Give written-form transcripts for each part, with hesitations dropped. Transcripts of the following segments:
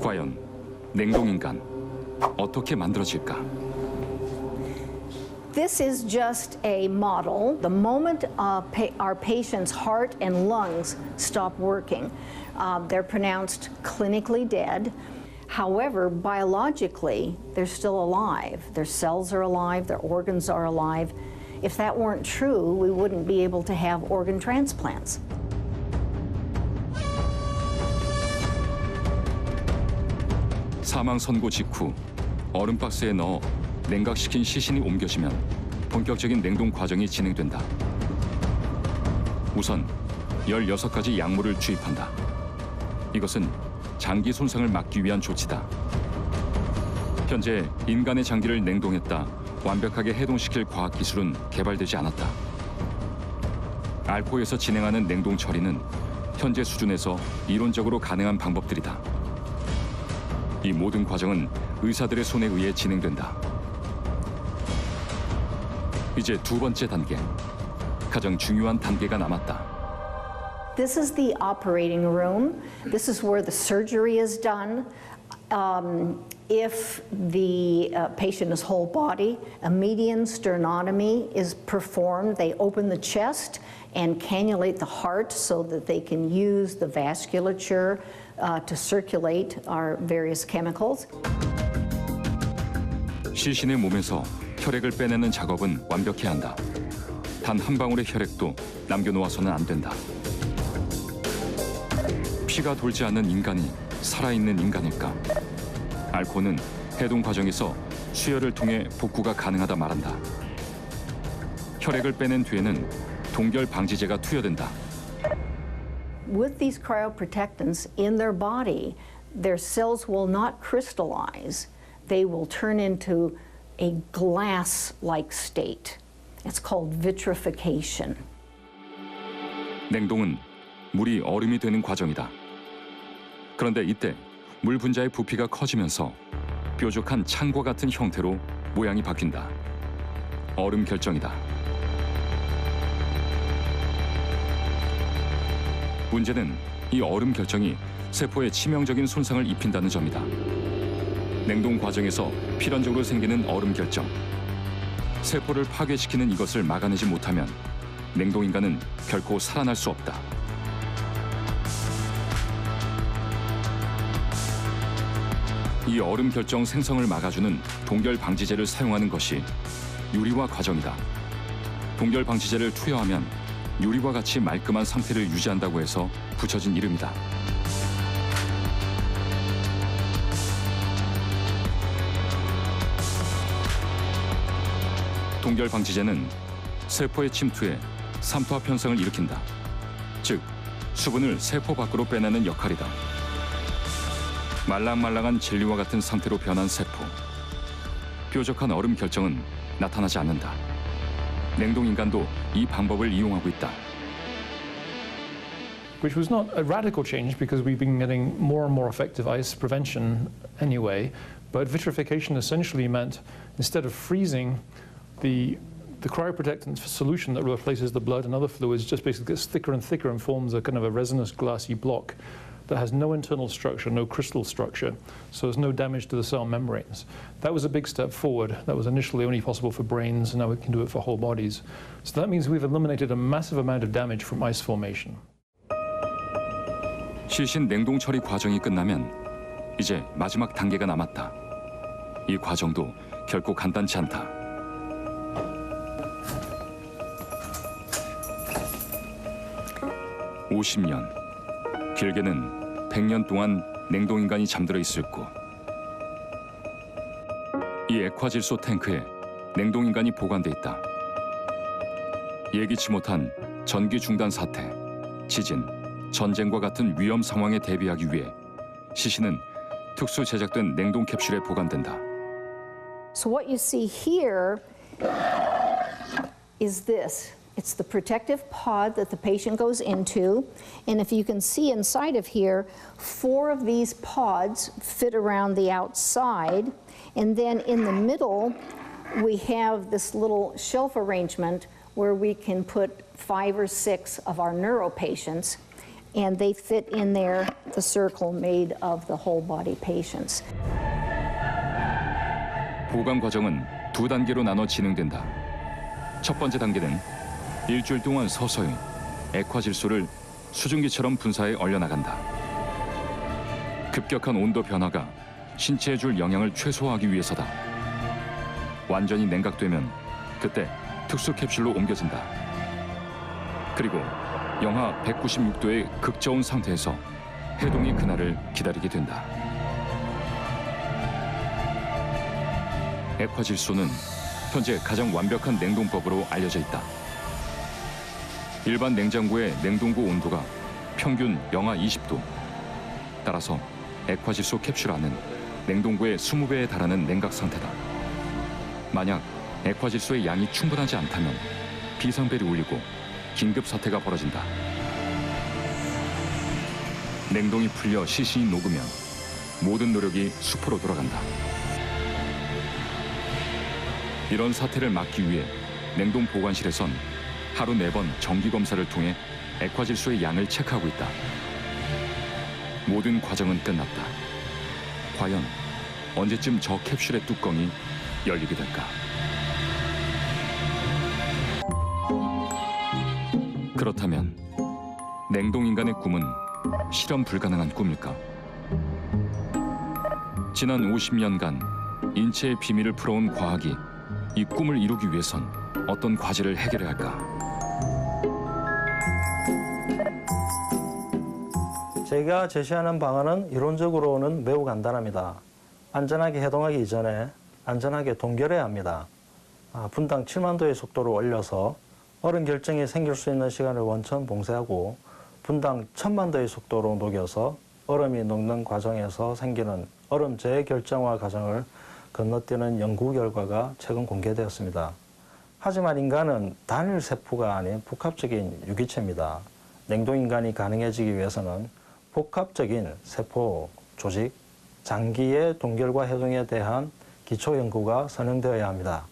과연 냉동인간 어떻게 만들어질까? This is just a model. The moment our patient's heart and lungs stop working, they're pronounced clinically dead. However, biologically, they're still alive. Their cells are alive, their organs are alive. If that weren't true, we wouldn't be able to have organ transplants. 사망 선고 직후 얼음 박스에 넣어 냉각시킨 시신이 옮겨지면 본격적인 냉동 과정이 진행된다. 우선 16가지 약물을 주입한다. 이것은 장기 손상을 막기 위한 조치다. 현재 인간의 장기를 냉동했다 완벽하게 해동시킬 과학기술은 개발되지 않았다. 알포에서 진행하는 냉동 처리는 현재 수준에서 이론적으로 가능한 방법들이다. 이 모든 과정은 의사들의 손에 의해 진행된다. 이제 두 번째 단계, 가장 중요한 단계가 남았다. This is the operating room. This is where the surgery is done. If the patient is whole body, a median sternotomy is performed. They open the chest and cannulate the heart so that they can use the vasculature to circulate our various chemicals. 시신의 몸에서 혈액을 빼내는 작업은 완벽해야 한다. 단 한 방울의 혈액도 남겨놓아서는 안 된다. 피가 돌지 않는 인간이 살아있는 인간일까? 알코는 해동 과정에서 수혈을 통해 복구가 가능하다 말한다. 혈액을 빼낸 뒤에는 동결 방지제가 투여된다. With these cryoprotectants in their body, their cells will not crystallize. They will turn into a glass-like state. It's called vitrification. 냉동은 물이 얼음이 되는 과정이다. 그런데 이때 물 분자의 부피가 커지면서 뾰족한 창과 같은 형태로 모양이 바뀐다. 얼음 결정이다. 문제는 이 얼음 결정이 세포에 치명적인 손상을 입힌다는 점이다. 냉동 과정에서 필연적으로 생기는 얼음 결정. 세포를 파괴시키는 이것을 막아내지 못하면 냉동인간은 결코 살아날 수 없다. 이 얼음 결정 생성을 막아주는 동결 방지제를 사용하는 것이 유리화 과정이다. 동결 방지제를 투여하면 유리와 같이 말끔한 상태를 유지한다고 해서 붙여진 이름이다. 동결 방지제는 세포의 침투에 삼투압 현상을 일으킨다. 즉, 수분을 세포 밖으로 빼내는 역할이다. 말랑말랑한 젤리와 같은 상태로 변한 세포. 뾰족한 얼음 결정은 나타나지 않는다. 냉동인간도 이 방법을 이용하고 있다. Which was not a radical change because we've been getting more and more effective ice prevention anyway, but vitrification essentially meant instead of freezing, the cryoprotectant solution that replaces the blood and other fluids just basically gets thicker and thicker and forms a kind of a resinous glassy block that has no internal structure, no crystal structure, so there's no damage to the cell membranes. That was a big step forward. That was initially only possible for brains, and now we can do it for whole bodies. So that means we've eliminated a massive amount of damage from ice formation. 시신 냉동 처리 과정이 끝나면 이제 마지막 단계가 남았다. 이 과정도 결코 간단치 않다. 50년, 길게는 100년 동안 냉동인간이 잠들어 있을 곳. 이 액화질소 탱크에 냉동인간이 보관돼 있다. 예기치 못한 전기 중단 사태, 지진, 전쟁과 같은 위험 상황에 대비하기 위해 시신은 특수 제작된 냉동 캡슐에 보관된다. So what you see here is this. It's the protective pod that the patient goes into, and if you can see inside of here, 4 of these pods fit around the outside, and then in the middle we have this little shelf arrangement where we can put 5 or 6 of our neuro patients. and they fit in there, the circle made of the whole body patients. 보강 과정은 두 단계로 나눠 진행된다. 첫 번째 단계는 일주일 동안 서서히 액화질소를 수증기처럼 분사해 얼려나간다. 급격한 온도 변화가 신체에 줄 영향을 최소화하기 위해서다. 완전히 냉각되면 그때 특수 캡슐로 옮겨진다. 그리고 영하 196도의 극저온 상태에서 해동의 그날을 기다리게 된다. 액화질소는 현재 가장 완벽한 냉동법으로 알려져 있다. 일반 냉장고의 냉동고 온도가 평균 영하 20도. 따라서 액화질소 캡슐 안은 냉동고의 20배에 달하는 냉각 상태다. 만약 액화질소의 양이 충분하지 않다면 비상벨이 울리고 긴급 사태가 벌어진다. 냉동이 풀려 시신이 녹으면 모든 노력이 수포로 돌아간다. 이런 사태를 막기 위해 냉동 보관실에선 하루 4번 정기 검사를 통해 액화질소의 양을 체크하고 있다. 모든 과정은 끝났다. 과연 언제쯤 저 캡슐의 뚜껑이 열리게 될까? 그렇다면 냉동인간의 꿈은 실현 불가능한 꿈일까? 지난 50년간 인체의 비밀을 풀어온 과학이 이 꿈을 이루기 위해선 어떤 과제를 해결해야 할까? 제가 제시하는 방안은 이론적으로는 매우 간단합니다. 안전하게 해동하기 이전에 안전하게 동결해야 합니다. 분당 7만 도의 속도로 올려서 얼음 결정이 생길 수 있는 시간을 원천 봉쇄하고 분당 1000만 도의 속도로 녹여서 얼음이 녹는 과정에서 생기는 얼음 재결정화 과정을 건너뛰는 연구 결과가 최근 공개되었습니다. 하지만 인간은 단일 세포가 아닌 복합적인 유기체입니다. 냉동인간이 가능해지기 위해서는 복합적인 세포, 조직, 장기의 동결과 해동에 대한 기초 연구가 선행되어야 합니다.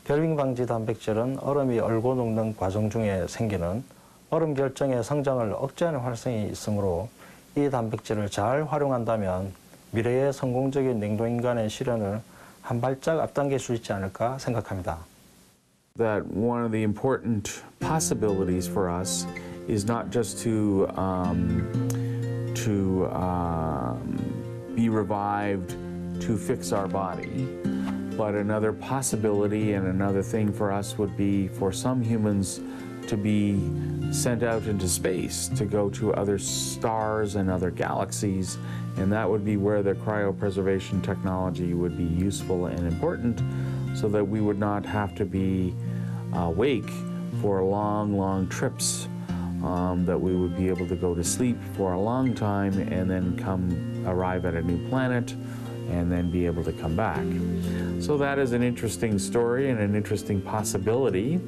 결빙 방지 단백질은 얼음이 얼고 녹는 과정 중에 생기는 얼음 결정의 성장을 억제하는 활성이 있으므로 이 단백질을 잘 활용한다면 미래의 성공적인 냉동인간의 실현을 한 발짝 앞당길 수 있지 않을까 생각합니다. That one of the important possibilities for us is not just to be revived to fix our body, but another possibility and another thing for us would be for some humans to be sent out into space, to go to other stars and other galaxies, and that would be where the cryopreservation technology would be useful and important, so that we would not have to be awake for long, long trips, that we would be able to go to sleep for a long time and then arrive at a new planet and then be able to come back. So that is an interesting story and an interesting possibility,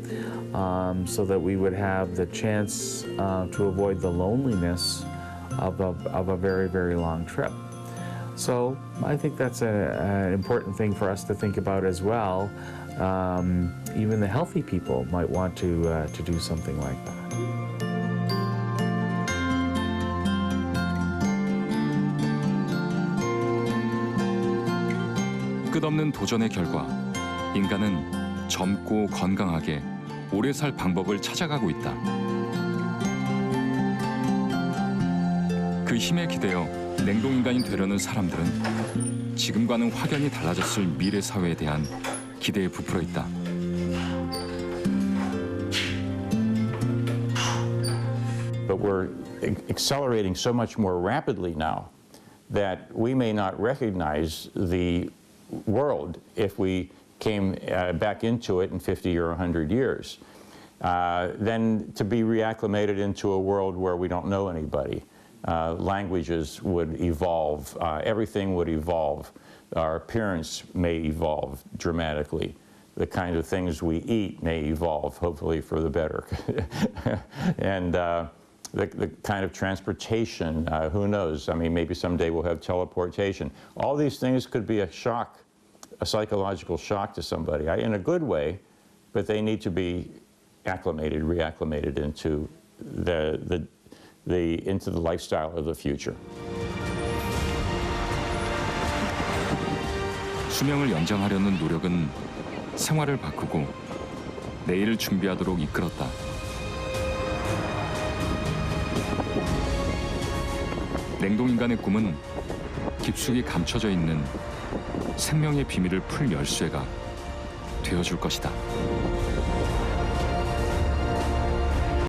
so that we would have the chance to avoid the loneliness of a very, very long trip. So I think that's an important thing for us to think about as well. Even the healthy people might want to do something like that. 끝없는 도전의 결과 인간은 젊고 건강하게 오래 살 방법을 찾아가고 있다. 그 힘에 기대어 냉동인간이 되려는 사람들은 지금과는 확연히 달라졌을 미래 사회에 대한 기대에 부풀어 있다. But we're accelerating so much more rapidly now that we may not recognize the world if we came back into it in 50 or 100 years. Then to be reacclimated into a world where we don't know anybody. Languages would evolve, everything would evolve. Our appearance may evolve dramatically. The kind of things we eat may evolve, hopefully for the better. And the kind of transportation, who knows? I mean, maybe someday we'll have teleportation. All these things could be a shock, a psychological shock to somebody, in a good way, but they need to be acclimated, reacclimated into into the lifestyle of the future. 수명을 연장하려는 노력은 생활을 바꾸고 내일을 준비하도록 이끌었다. 냉동인간의 꿈은 깊숙이 감춰져 있는 생명의 비밀을 풀 열쇠가 되어줄 것이다.